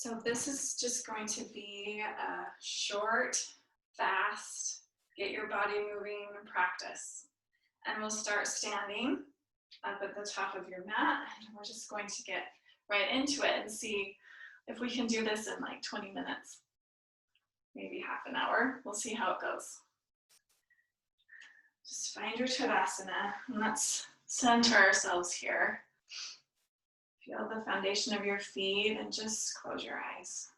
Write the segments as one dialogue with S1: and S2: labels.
S1: So this is just going to be a short, fast, get your body moving practice. And we'll start standing up at the top of your mat, and we're just going to get right into it and see if we can do this in like 20 minutes, maybe half an hour. We'll see how it goes. Just find your Tadasana, and let's center ourselves here. Feel the foundation of your feet and just close your eyes.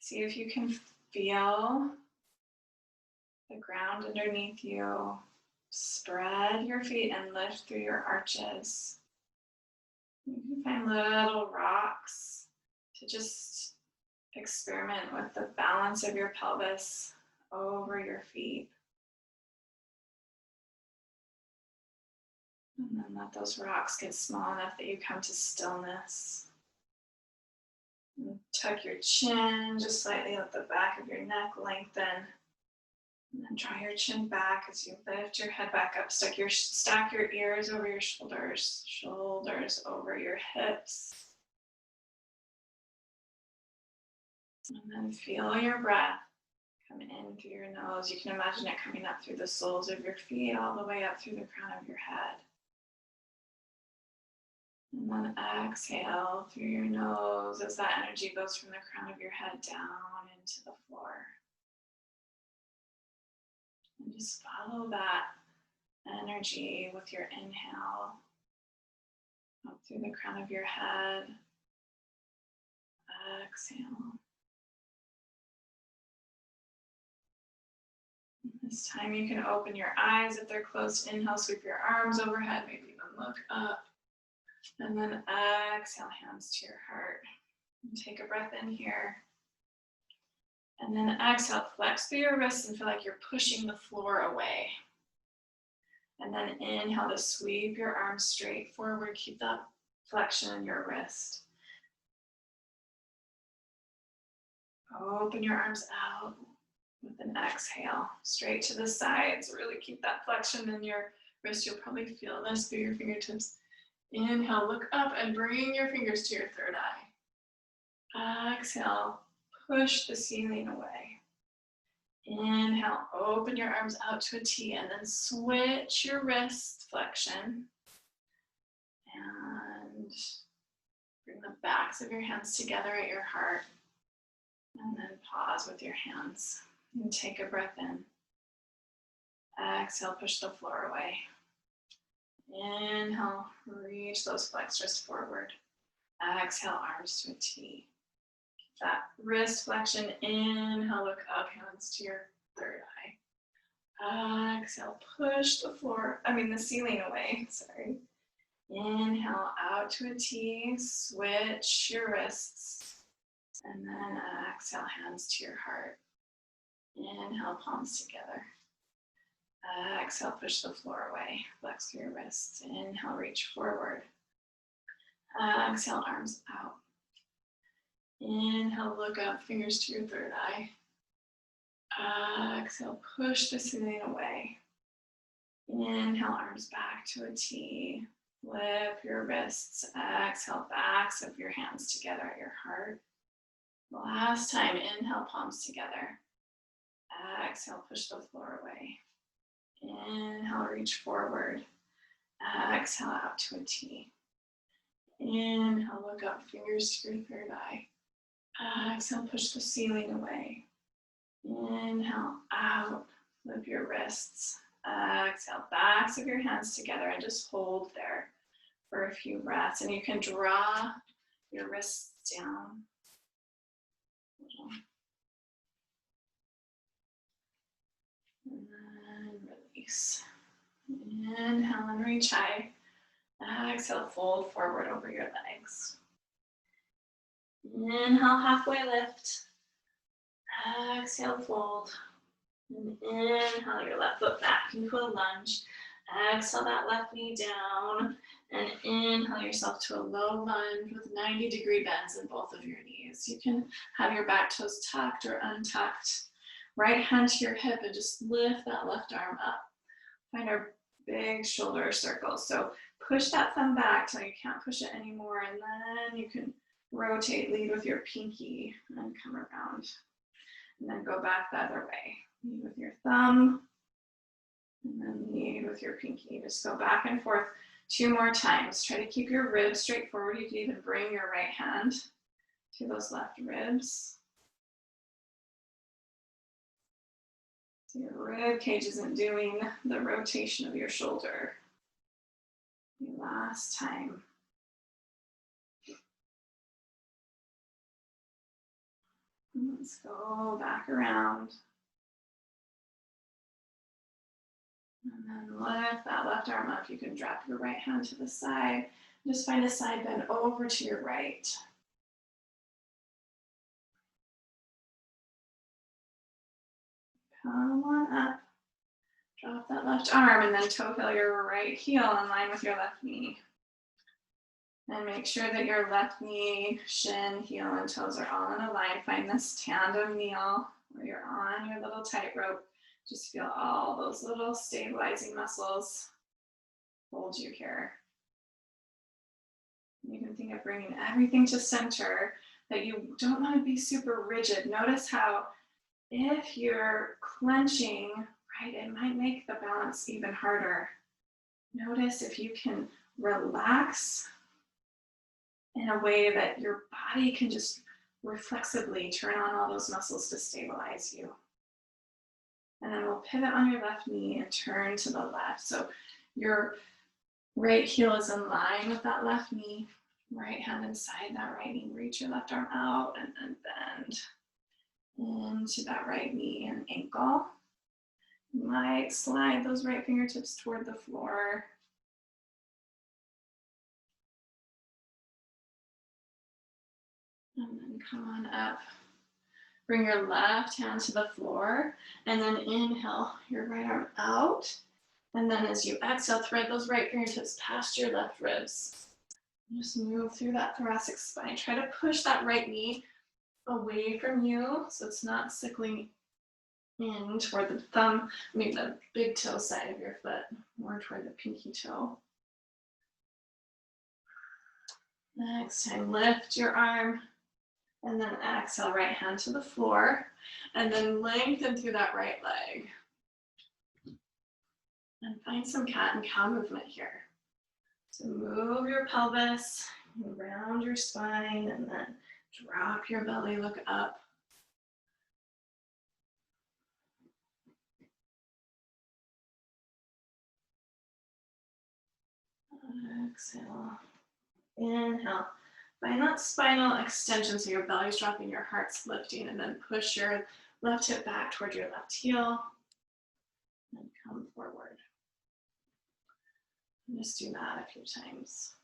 S1: See if you can feel the ground underneath you. Spread your feet and lift through your arches. You can find little rocks to just experiment with the balance of your pelvis over your feet. And then let those rocks get small enough that you come to stillness. And tuck your chin just slightly, let the back of your neck lengthen. And then draw your chin back as you lift your head back up. Stack your ears over your shoulders, shoulders over your hips. And then feel your breath come in through your nose. You can imagine it coming up through the soles of your feet, all the way up through the crown of your head. And then exhale through your nose as that energy goes from the crown of your head down into the floor. And just follow that energy with your inhale up through the crown of your head. Exhale. This time you can open your eyes if they're closed. Inhale, sweep your arms overhead, maybe even look up. And then exhale, hands to your heart. And take a breath in here. And then exhale, flex through your wrists and feel like you're pushing the floor away. And then inhale to sweep your arms straight forward. Keep that flexion in your wrist. Open your arms out with an exhale, straight to the sides. Really keep that flexion in your wrist. You'll probably feel this through your fingertips. Inhale, look up and bring your fingers to your third eye. Exhale, push the ceiling away. Inhale, open your arms out to a T and then switch your wrist flexion. And bring the backs of your hands together at your heart. And then pause with your hands and take a breath in. Exhale, push the floor away. Inhale, reach those flex wrists forward. Exhale, arms to a T. Keep that wrist flexion. Inhale, look up, hands to your third eye. Exhale, push the ceiling away, sorry. Inhale, out to a T, switch your wrists. And then exhale, hands to your heart. Inhale, palms together. Exhale, push the floor away. Flex your wrists. Inhale, reach forward. Exhale, arms out. Inhale, look up, fingers to your third eye. Exhale, push the ceiling away. Inhale, arms back to a T. Flip your wrists. Exhale, backs of your hands together at your heart. Last time, inhale, palms together. Exhale, push the floor away. Inhale, reach forward. Exhale, out to a T. Inhale, look up, fingers to your third eye. Exhale, push the ceiling away. Inhale, out, flip your wrists. Exhale, backs of your hands together and just hold there for a few breaths. And you can draw your wrists down. And then release. Inhale and reach high. Exhale, fold forward over your legs. Inhale, halfway lift. Exhale, fold. And inhale your left foot back into a lunge. Exhale that left knee down. And inhale yourself to a low lunge with 90-degree bends in both of your knees. You can have your back toes tucked or untucked. Right hand to your hip and just lift that left arm up. Find our big shoulder circles. So push that thumb back till you can't push it anymore, and then you can rotate, lead with your pinky and come around. And then go back the other way. Lead with your thumb and then lead with your pinky. Just go back and forth 2 more times. Try to keep your ribs straight forward. You can even bring your right hand to those left ribs. So your rib cage isn't doing the rotation of your shoulder. Last time. Let's go back around. And then lift that left arm up. You can drop your right hand to the side. Just find a side bend over to your right. Come on up. Drop that left arm and then toe heel your right heel in line with your left knee. And make sure that your left knee, shin, heel, and toes are all in a line. Find this tandem kneel where you're on your little tightrope. Just feel all those little stabilizing muscles hold you here. You can think of bringing everything to center, that you don't want to be super rigid. Notice how if you're clenching, right, it might make the balance even harder. Notice if you can relax in a way that your body can just reflexively turn on all those muscles to stabilize you. And then we'll pivot on your left knee and turn to the left. So your right heel is in line with that left knee, right hand inside that right knee. Reach your left arm out and then bend into that right knee and ankle. You might slide those right fingertips toward the floor. And then come on up. Bring your left hand to the floor and then inhale your right arm out. And then as you exhale, thread those right fingertips past your left ribs. Just move through that thoracic spine. Try to push that right knee away from you so it's not sickling in toward the thumb, the big toe side of your foot, more toward the pinky toe. Next time, lift your arm. And then exhale, right hand to the floor. And then lengthen through that right leg. And find some cat and cow movement here. So move your pelvis, round your spine, and then drop your belly, look up. Exhale. Inhale. Find that spinal extension so your belly's dropping, your heart's lifting, and then push your left hip back toward your left heel and come forward. And just do that a few times.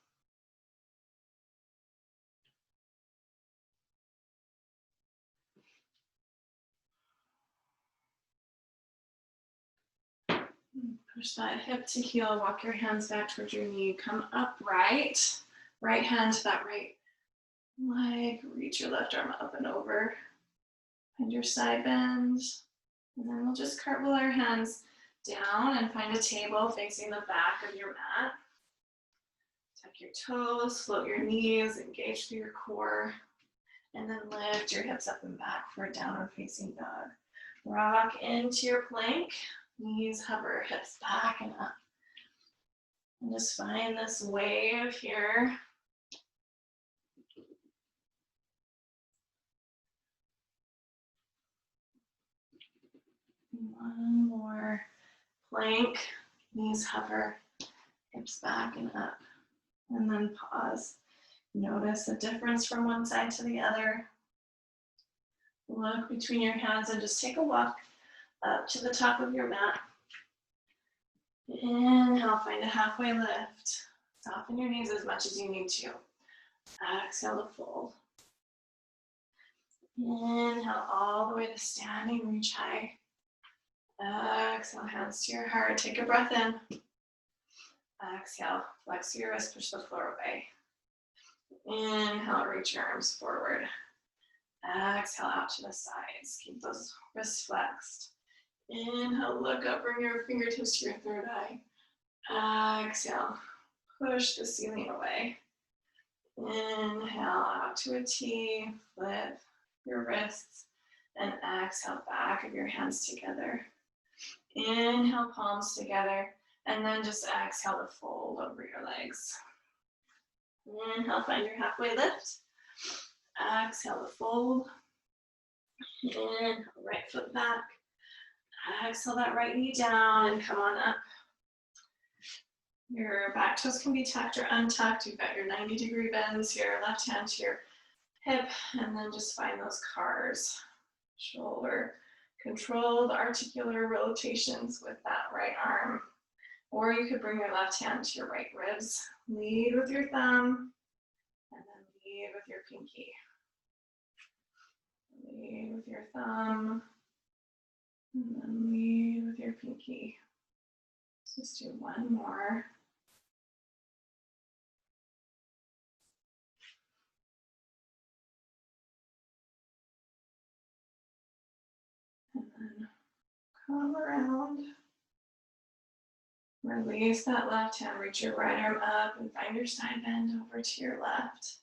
S1: Push that hip to heel, walk your hands back towards your knee, come upright, right hand to that right leg, reach your left arm up and over, find your side bend, and then we'll just cartwheel our hands down and find a table facing the back of your mat. Tuck your toes, float your knees, engage through your core, and then lift your hips up and back for a downward facing dog. Rock into your plank, knees hover, hips back and up. And just find this wave here. One more plank, knees hover, hips back and up. And then pause. Notice the difference from one side to the other. Look between your hands and just take a walk up to the top of your mat. Inhale, find a halfway lift. Soften your knees as much as you need to. Exhale to fold. Inhale all the way to standing, reach high. Exhale, hands to your heart. Take a breath in. Exhale, flex your wrist, push the floor away. Inhale, reach your arms forward. Exhale out to the sides. Keep those wrists flexed. Inhale, look up, bring your fingertips to your third eye. Exhale, push the ceiling away. Inhale out to a T, flip your wrists, and exhale back of your hands together. Inhale, palms together, and then just exhale to fold over your legs. Inhale, find your halfway lift. Exhale to fold. Inhale, right foot back. Exhale that right knee down and come on up. Your back toes can be tucked or untucked. You've got your 90-degree bends here, left hand to your hip, and then just find those cars. Shoulder controlled articular rotations with that right arm. Or you could bring your left hand to your right ribs. Lead with your thumb, and then lead with your pinky. Lead with your thumb, and then lead with your pinky. Let's just do one more. And then come around. Release that left hand, reach your right arm up and find your side bend over to your left.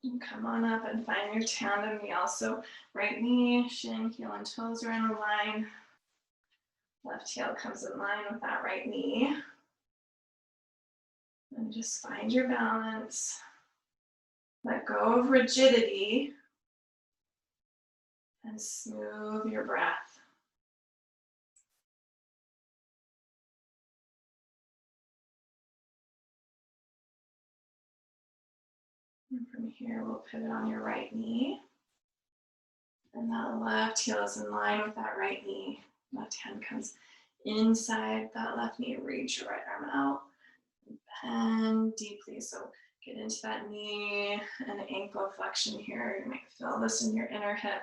S1: And come on up and find your tandem knee. Also, right knee, shin, heel, and toes are in a line. Left heel comes in line with that right knee. And just find your balance. Let go of rigidity. And smooth your breath. And from here, we'll pivot on your right knee. And that left heel is in line with that right knee. Left hand comes inside that left knee. Reach your right arm out. Bend deeply. So get into that knee and ankle flexion here. You might feel this in your inner hip.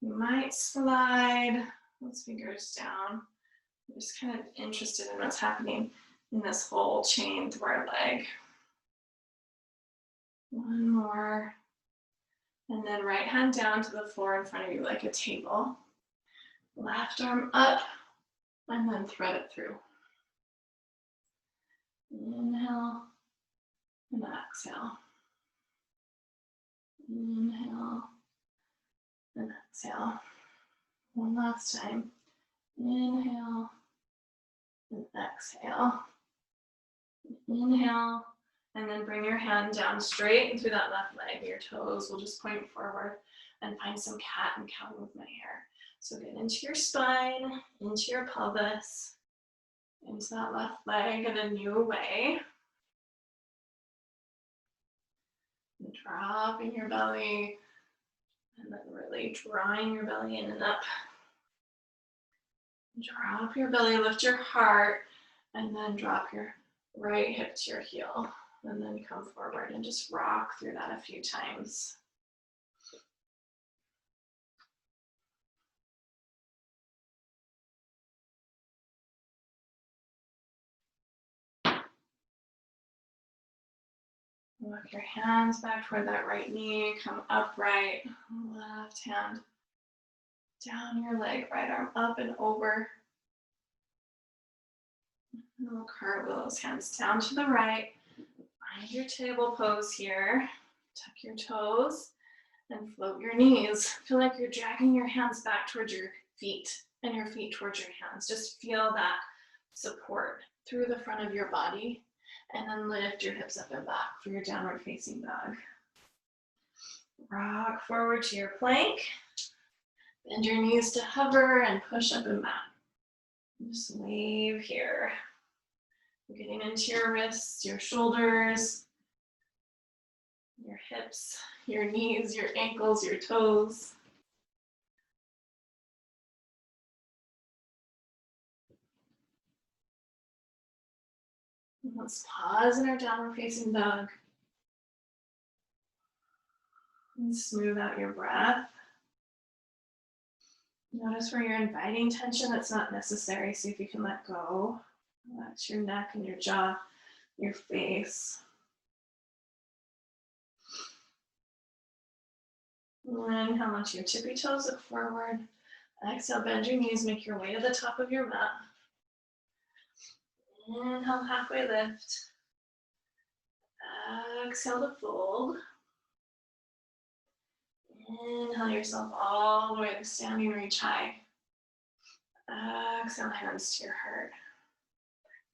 S1: You might slide those fingers down. I'm just kind of interested in what's happening in this whole chain through our leg. One more. And then right hand down to the floor in front of you like a table. Left arm up, and then thread it through. Inhale, and exhale. Inhale, and exhale. One last time. Inhale, and exhale. Inhale, and then bring your hand down straight into that left leg. Your toes will just point forward and find some cat and cow movement here. So get into your spine, into your pelvis, into that left leg in a new way. And dropping your belly, and then really drawing your belly in and up. Drop your belly, lift your heart, and then drop your right hip to your heel. And then come forward and just rock through that a few times. Walk your hands back toward that right knee, come upright, left hand down your leg, right arm up and over. And we'll cartwheel those hands down to the right. Find your table pose here. Tuck your toes and float your knees. Feel like you're dragging your hands back towards your feet and your feet towards your hands. Just feel that support through the front of your body. And then lift your hips up and back for your downward facing dog. Rock forward to your plank. Bend your knees to hover and push up and back. Just wave here. Getting into your wrists, your shoulders, your hips, your knees, your ankles, your toes. Let's pause in our downward facing dog. And smooth out your breath. Notice where you're inviting tension that's not necessary. See if you can let go. Relax your neck and your jaw, your face. Inhale onto your tippy toes, look forward. Exhale, bend your knees, make your way to the top of your mat. Inhale, halfway lift. Exhale to fold. Inhale yourself all the way to standing reach high. Exhale, hands to your heart.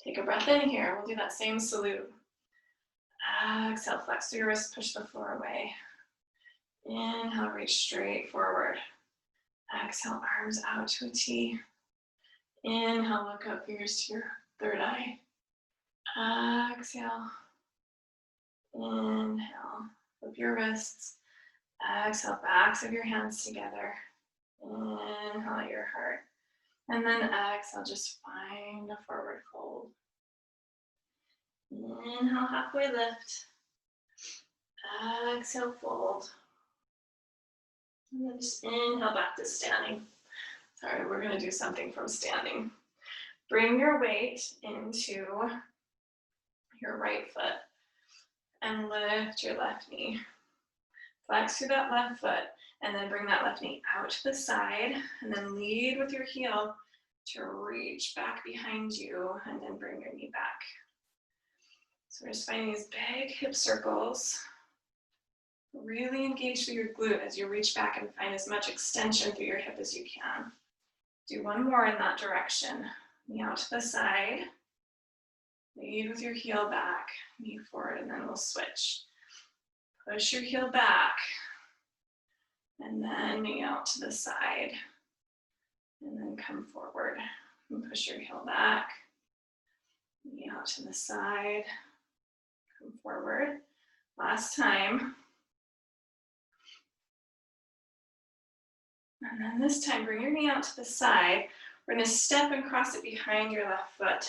S1: Take a breath in here. We'll do that same salute. Exhale, flex through your wrists, push the floor away. Inhale, reach straight forward. Exhale, arms out to a T. Inhale, look up, fingers to your third eye. Exhale. Inhale, flip your wrists. Exhale, backs of your hands together. Inhale, your heart. And then exhale, just find a forward fold. Inhale, halfway lift. Exhale, fold. And then just inhale back to standing. Sorry, we're going to do something from standing. Bring your weight into your right foot and lift your left knee. Flex through that left foot and then bring that left knee out to the side and then lead with your heel to reach back behind you and then bring your knee back. So we're just finding these big hip circles. Really engage through your glute as you reach back and find as much extension through your hip as you can. Do one more in that direction. Knee out to the side. Lead with your heel back, knee forward, and then we'll switch. Push your heel back, and then knee out to the side, and then come forward. And push your heel back, knee out to the side, come forward. Last time. And then this time, bring your knee out to the side. We're going to step and cross it behind your left foot.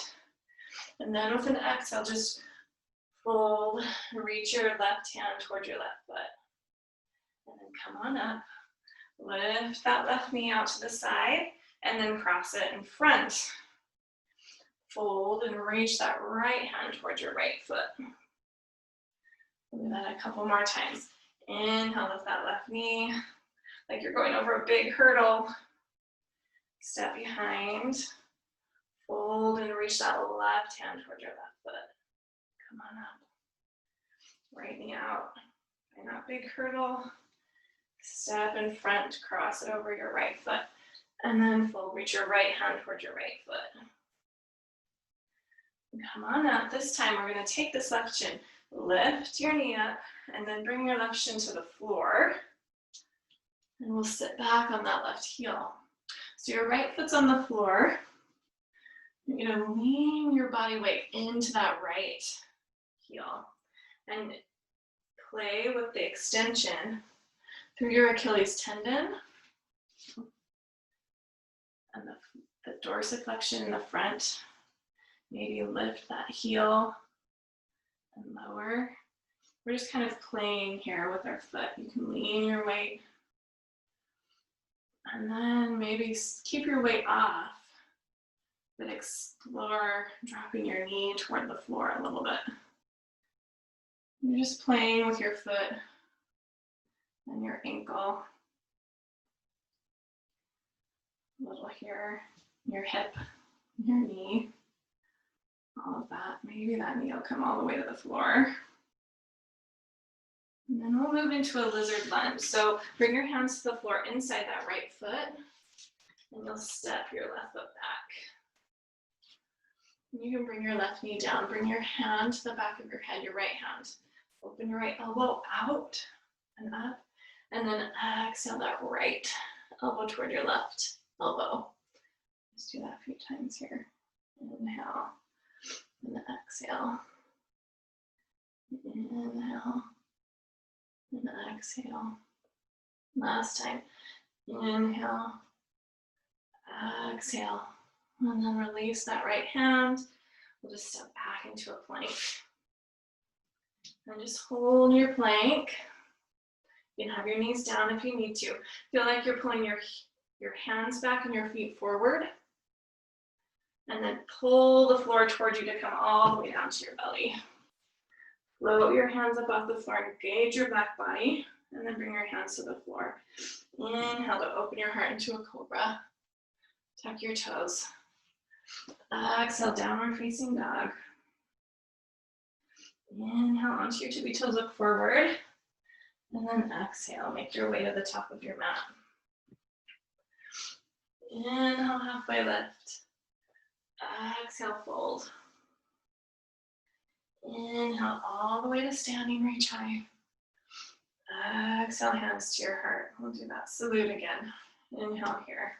S1: And then with an exhale, just fold, reach your left hand toward your left foot. And then come on up, lift that left knee out to the side, and then cross it in front. Fold and reach that right hand toward your right foot. We'll do that a couple more times. Inhale, lift that left knee, like you're going over a big hurdle. Step behind, fold and reach that left hand toward your left foot. Come on up. Right knee out. Find that big hurdle. Step in front, cross it over your right foot. And then fold, reach your right hand toward your right foot. Come on up. This time we're going to take this left shin, lift your knee up, and then bring your left shin to the floor. And we'll sit back on that left heel. So your right foot's on the floor. You're going to lean your body weight into that right heel and play with the extension through your Achilles tendon and the dorsiflexion in the front. Maybe lift that heel and lower. We're just kind of playing here with our foot. You can lean your weight and then maybe keep your weight off, but explore dropping your knee toward the floor a little bit. You're just playing with your foot and your ankle. A little here, your hip, your knee, all of that. Maybe that knee will come all the way to the floor. And then we'll move into a lizard lunge. So bring your hands to the floor inside that right foot, and you'll step your left foot back. And you can bring your left knee down. Bring your hand to the back of your head, your right hand. Open your right elbow out and up. And then exhale that right elbow toward your left elbow. Just do that a few times here. Inhale and exhale. Inhale and exhale. Last time. Inhale, exhale. And then release that right hand. We'll just step back into a plank. And just hold your plank. You can have your knees down if you need to. Feel like you're pulling your hands back and your feet forward. And then pull the floor towards you to come all the way down to your belly. Float your hands up off the floor, engage your back body, and then bring your hands to the floor. Inhale to open your heart into a cobra. Tuck your toes. Exhale, downward facing dog. Inhale onto your tippy toes, look forward. And then exhale, make your way to the top of your mat. Inhale, halfway lift. Exhale, fold. Inhale all the way to standing, reach high. Exhale, hands to your heart. We'll do that salute again. Inhale here.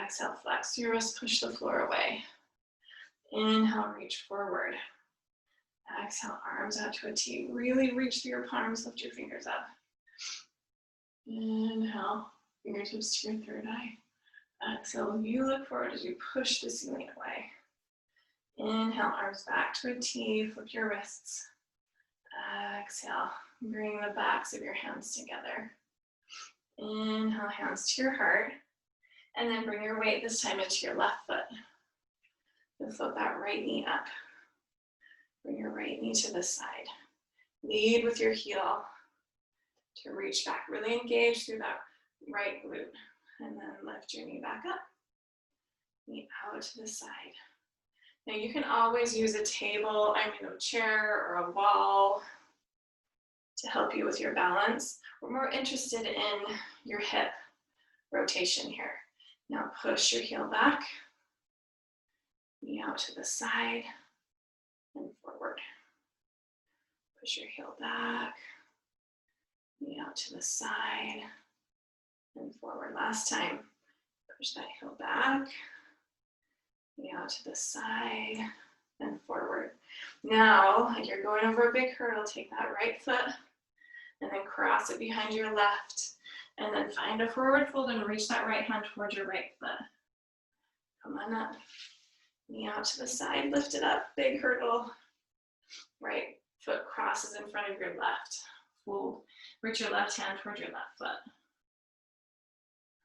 S1: Exhale, flex your wrist, push the floor away. Inhale, reach forward. Exhale, arms out to a T. Really reach through your palms, lift your fingers up. Inhale, fingertips to your third eye. Exhale, you look forward as you push the ceiling away. Inhale, arms back to a T, flip your wrists. Exhale, bring the backs of your hands together. Inhale, hands to your heart. And then bring your weight this time into your left foot. And float that right knee up. Bring your right knee to the side. Lead with your heel to reach back. Really engage through that right glute. And then lift your knee back up. Knee out to the side. Now you can always use a table, a chair or a wall to help you with your balance. We're more interested in your hip rotation here. Now push your heel back. Knee out to the side and forward. Push your heel back. Knee out to the side and forward. Last time. Push that heel back. Knee out to the side and forward. Now, like you're going over a big hurdle, take that right foot and then cross it behind your left. And then find a forward fold and reach that right hand towards your right foot. Come on up. Knee out to the side, lift it up, big hurdle. Right foot crosses in front of your left. Fold. Reach your left hand towards your left foot.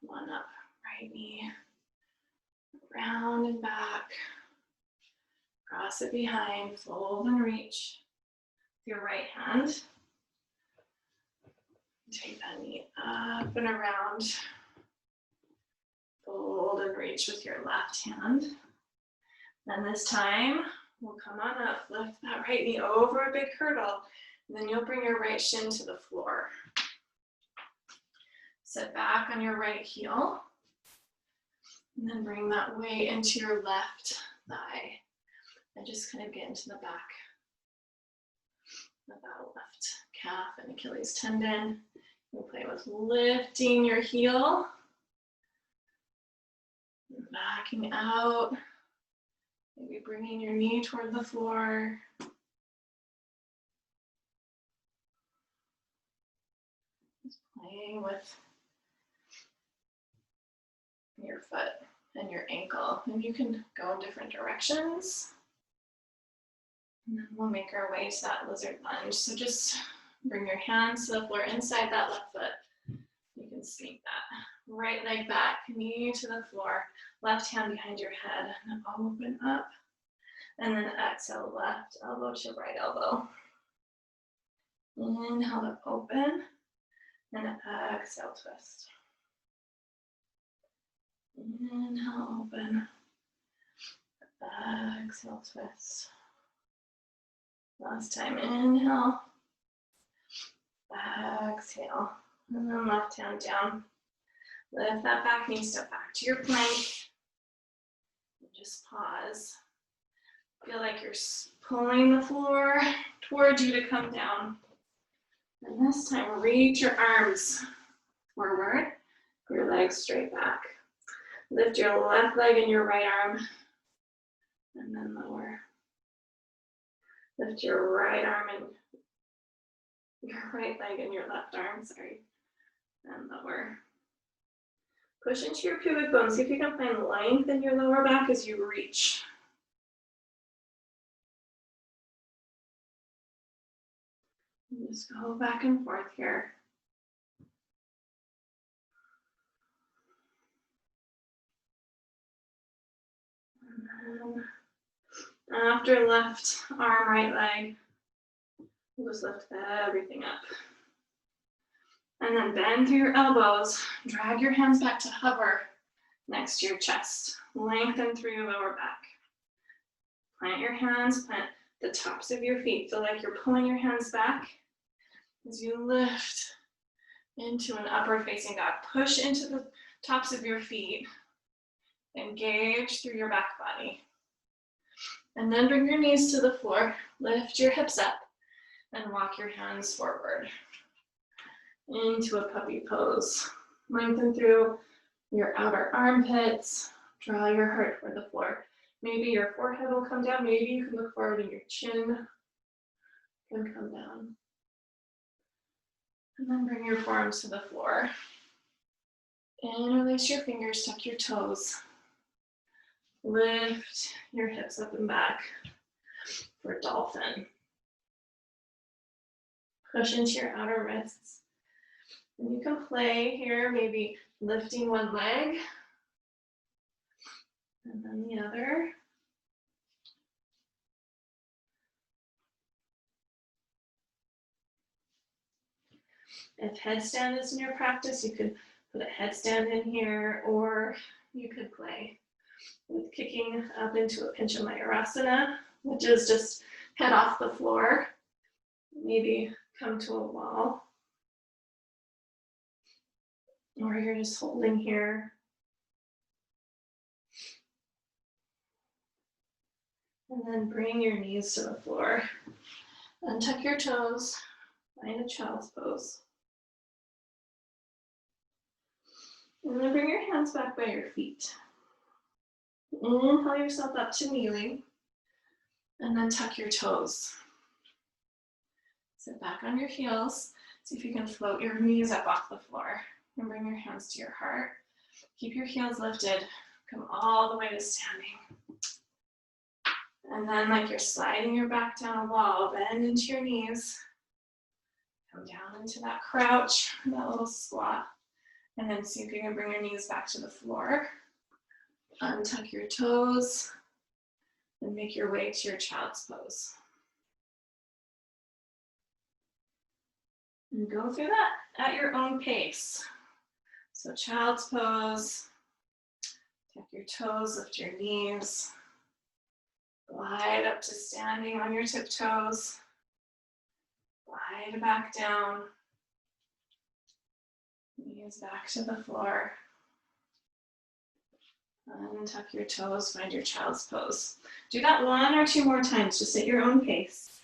S1: Come on up. Right knee. Round and back. Cross it behind, fold and reach. With your right hand. Take that knee up and around. Fold and reach with your left hand. Then this time, we'll come on up, lift that right knee over a big hurdle, and then you'll bring your right shin to the floor. Sit back on your right heel, and then bring that weight into your left thigh, and just kind of get into the back of that left calf and Achilles tendon. We'll play with lifting your heel, backing out, maybe bringing your knee toward the floor. Just playing with your foot and your ankle. And you can go in different directions. And then we'll make our way to that lizard lunge. So just bring your hands to the floor inside that left foot. You can sneak that. Right leg back, knee to the floor, left hand behind your head, and then open up. And then exhale, left elbow to right elbow. Inhale to open, and exhale, twist. Inhale, open. Exhale, twist. Last time, inhale. Exhale. And then left hand down. Lift that back knee, step back to your plank. And just pause. Feel like you're pulling the floor towards you to come down. And this time, reach your arms forward, your legs straight back. Lift your left leg and your right arm, and then lower. Lift your right arm and your right leg and your left arm, and lower. Push into your pubic bone. See if you can find length in your lower back as you reach. And just go back and forth here. And then after left arm, right leg, we'll just lift everything up. And then bend through your elbows, drag your hands back to hover next to your chest. Lengthen through your lower back. Plant your hands, plant the tops of your feet. Feel like you're pulling your hands back as you lift into an upward facing dog. Push into the tops of your feet. Engage through your back body. And then bring your knees to the floor. Lift your hips up and walk your hands forward into a puppy pose. Lengthen through your outer armpits. Draw your heart toward the floor. Maybe your forehead will come down. Maybe you can look forward and your chin can come down. And then bring your forearms to the floor. Interlace your fingers, tuck your toes. Lift your hips up and back for dolphin. Push into your outer wrists. And you can play here, maybe lifting one leg and then the other. If headstand is in your practice, you could put a headstand in here, or you could play with kicking up into a Pincha Mayurasana, which is just head off the floor, maybe come to a wall, or you're just holding here. And then bring your knees to the floor. Untuck your toes, find a child's pose. And then bring your hands back by your feet. Inhale yourself up to kneeling, and then tuck your toes. Sit back on your heels. See if you can float your knees up off the floor. And bring your hands to your heart. Keep your heels lifted. Come all the way to standing. And then like you're sliding your back down a wall, bend into your knees. Come down into that crouch, that little squat. And then see if you can bring your knees back to the floor. Untuck your toes. And make your way to your child's pose. And go through that at your own pace. So child's pose. Tuck your toes, lift your knees. Glide up to standing on your tiptoes. Glide back down. Knees back to the floor. Untuck your toes, find your child's pose. Do that 1 or 2 more times, just at your own pace.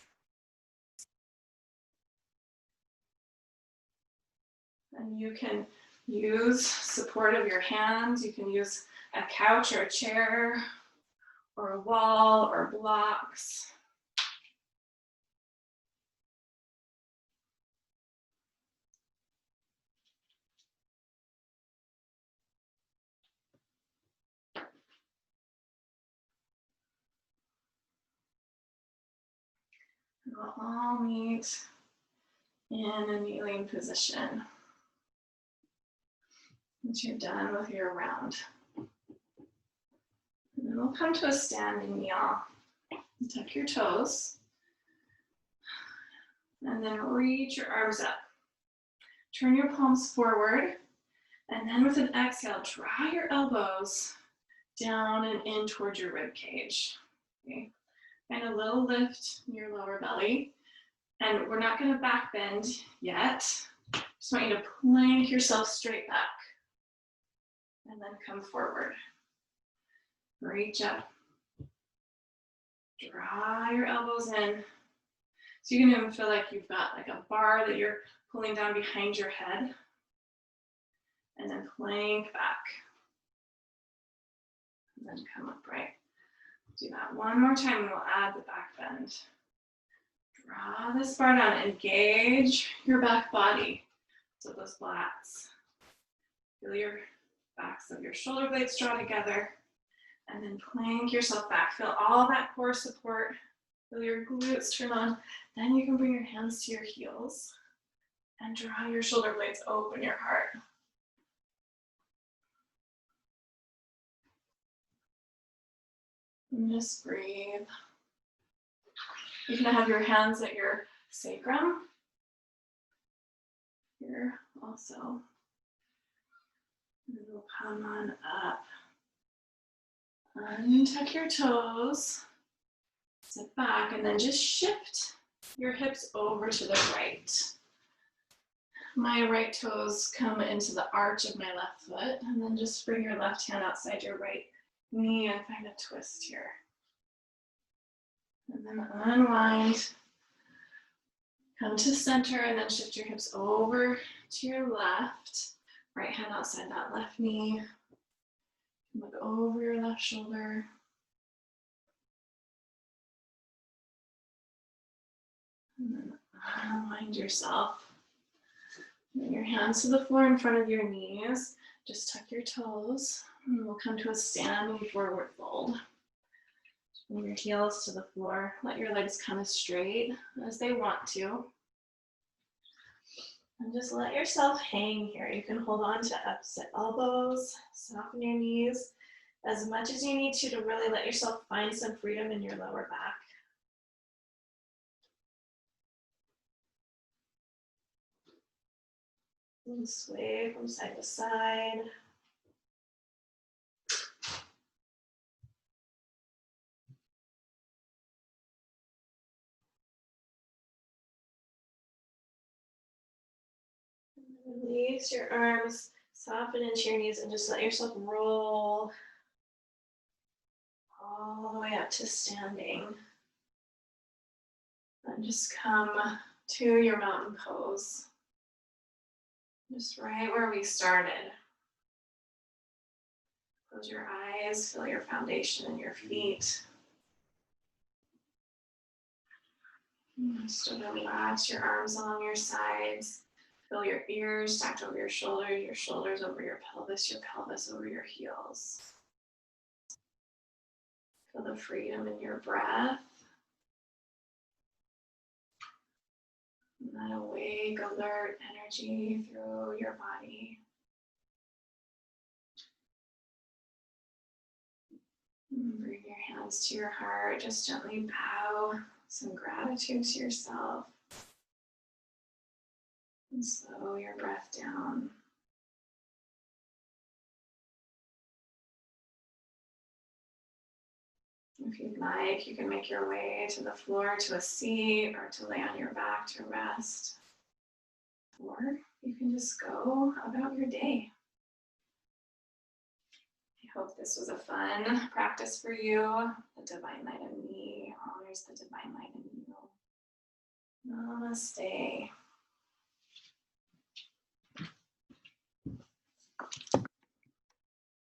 S1: And you can use support of your hands. You can use a couch or a chair, or a wall, or blocks. We'll all meet in a kneeling position once you're done with your round. And then we'll come to a standing kneel. Tuck your toes. And then reach your arms up. Turn your palms forward. And then with an exhale, draw your elbows down and in towards your rib cage. Okay. And a little lift in your lower belly. And we're not going to back bend yet. Just want you to plank yourself straight back. And then come forward. Reach up. Draw your elbows in. So you can even feel like you've got like a bar that you're pulling down behind your head. And then plank back. And then come upright. Do that 1 more time and we'll add the back bend. Draw this bar down, engage your back body. So those lats. Feel your backs of your shoulder blades draw together. And then plank yourself back. Feel all that core support. Feel your glutes turn on. Then you can bring your hands to your heels and draw your shoulder blades, open your heart. And just breathe. You can have your hands at your sacrum. Here also. And we'll come on up. Untuck your toes. Sit back and then just shift your hips over to the right. My right toes come into the arch of my left foot, and then just bring your left hand outside your right knee and find a twist here. And then unwind, come to center, and then shift your hips over to your left. Right hand outside that left knee. Look over your left shoulder. And then unwind yourself. Bring your hands to the floor in front of your knees. Just tuck your toes. And we'll come to a standing forward fold. Bring your heels to the floor. Let your legs come as straight as they want to. And just let yourself hang here. You can hold on to opposite elbows, soften your knees as much as you need to really let yourself find some freedom in your lower back. And sway from side to side. Release your arms, soften into your knees, and just let yourself roll all the way up to standing. And just come to your mountain pose. Just right where we started. Close your eyes, feel your foundation in your feet. Just relax your arms along your sides. Feel your ears stacked over your shoulders over your pelvis over your heels. Feel the freedom in your breath. And that awake, alert energy through your body. And bring your hands to your heart. Just gently bow some gratitude to yourself. And slow your breath down. If you'd like, you can make your way to the floor to a seat or to lay on your back to rest. Or you can just go about your day. I hope this was a fun practice for you. The divine light in me honors the divine light in you. Namaste.